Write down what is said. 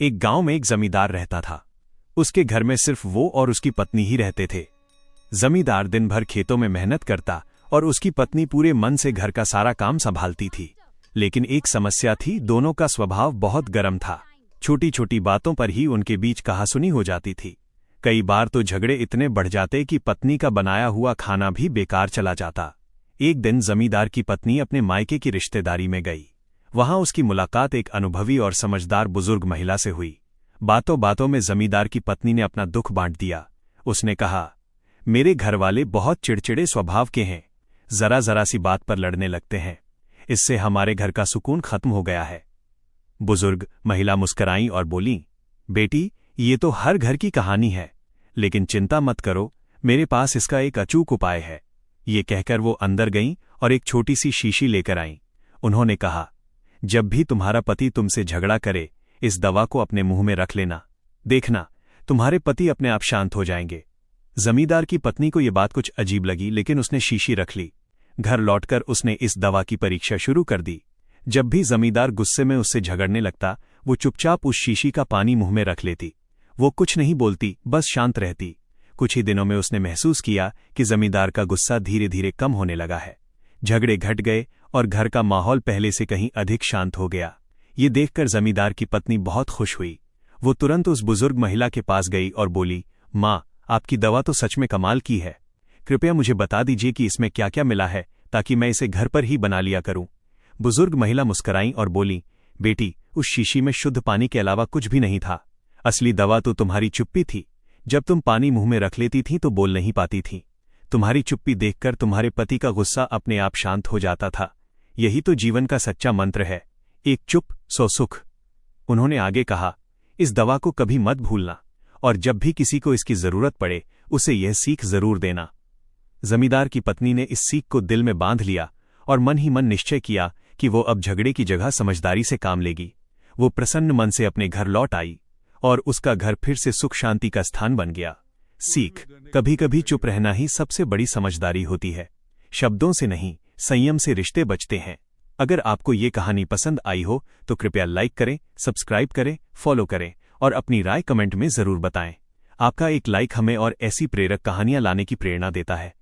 एक गांव में एक जमींदार रहता था। उसके घर में सिर्फ वो और उसकी पत्नी ही रहते थे। जमींदार दिन भर खेतों में मेहनत करता और उसकी पत्नी पूरे मन से घर का सारा काम संभालती थी। लेकिन एक समस्या थी, दोनों का स्वभाव बहुत गर्म था। छोटी छोटी बातों पर ही उनके बीच कहासुनी हो जाती थी। कई बार तो झगड़े इतने बढ़ जाते कि पत्नी का बनाया हुआ खाना भी बेकार चला जाता। एक दिन जमींदार की पत्नी अपने मायके की रिश्तेदारी में गई। वहां उसकी मुलाकात एक अनुभवी और समझदार बुजुर्ग महिला से हुई। बातों बातों में जमींदार की पत्नी ने अपना दुख बांट दिया। उसने कहा, मेरे घरवाले बहुत चिड़चिड़े स्वभाव के हैं, जरा जरा सी बात पर लड़ने लगते हैं। इससे हमारे घर का सुकून खत्म हो गया है। बुजुर्ग महिला मुस्कराई और बोली, बेटी, ये तो हर घर की कहानी है, लेकिन चिंता मत करो, मेरे पास इसका एक अचूक उपाय है। ये कहकर वो अंदर गईं और एक छोटी सी शीशी लेकर आईं। उन्होंने कहा, जब भी तुम्हारा पति तुमसे झगड़ा करे, इस दवा को अपने मुंह में रख लेना। देखना, तुम्हारे पति अपने आप शांत हो जाएंगे। जमींदार की पत्नी को ये बात कुछ अजीब लगी, लेकिन उसने शीशी रख ली। घर लौटकर उसने इस दवा की परीक्षा शुरू कर दी। जब भी जमींदार गुस्से में उससे झगड़ने लगता, वो चुपचाप उस शीशी का पानी मुंह में रख लेती। वो कुछ नहीं बोलती, बस शांत रहती। कुछ ही दिनों में उसने महसूस किया कि जमींदार का गुस्सा धीरे धीरे कम होने लगा है। झगड़े घट गए और घर का माहौल पहले से कहीं अधिक शांत हो गया। ये देखकर जमींदार की पत्नी बहुत खुश हुई। वो तुरंत उस बुजुर्ग महिला के पास गई और बोली, माँ, आपकी दवा तो सच में कमाल की है। कृपया मुझे बता दीजिए कि इसमें क्या क्या मिला है, ताकि मैं इसे घर पर ही बना लिया करूं। बुजुर्ग महिला मुस्कराई और बोली, बेटी, उस शीशी में शुद्ध पानी के अलावा कुछ भी नहीं था। असली दवा तो तुम्हारी चुप्पी थी। जब तुम पानी मुंह में रख लेती थी तो बोल नहीं पाती थी। तुम्हारी चुप्पी देखकर तुम्हारे पति का गुस्सा अपने आप शांत हो जाता था। यही तो जीवन का सच्चा मंत्र है, एक चुप सौ सुख। उन्होंने आगे कहा, इस दवा को कभी मत भूलना, और जब भी किसी को इसकी जरूरत पड़े, उसे यह सीख जरूर देना। जमींदार की पत्नी ने इस सीख को दिल में बांध लिया और मन ही मन निश्चय किया कि वो अब झगड़े की जगह समझदारी से काम लेगी। वो प्रसन्न मन से अपने घर लौट आई और उसका घर फिर से सुख शांति का स्थान बन गया। सीख, कभी कभी चुप रहना ही सबसे बड़ी समझदारी होती है। शब्दों से नहीं, संयम से रिश्ते बचते हैं। अगर आपको ये कहानी पसंद आई हो तो कृपया लाइक करें, सब्सक्राइब करें, फॉलो करें और अपनी राय कमेंट में जरूर बताएं। आपका एक लाइक हमें और ऐसी प्रेरक कहानियां लाने की प्रेरणा देता है।